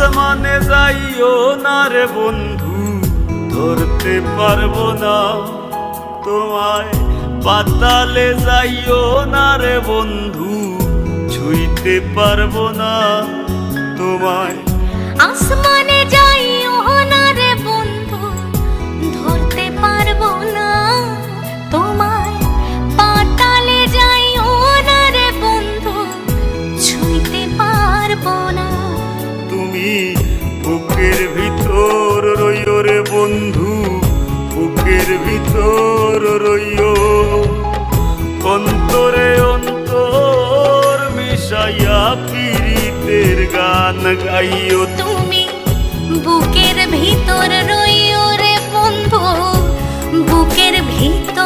আসমানে যাইও না রে বন্ধু, ধরতে পারবো না তোমায়। পাতালে যাইও না রে বন্ধু, ছুঁইতে পারবো না তোমায়। আসমানে যাইও না রে বন্ধু, ধরতে পারবো না তোমায়। পাতালে যাইও না রে বন্ধু, ছুঁইতে পারবো না। তুমি বুকের ভিতর রইও রে বন্ধু, বুকের ভিতর রইও। অন্তরে অন্তর মিশাইয়া পীড়িতের গান গাইও। তুমি বুকের ভিতর রইও রে বন্ধু, বুকের ভিতর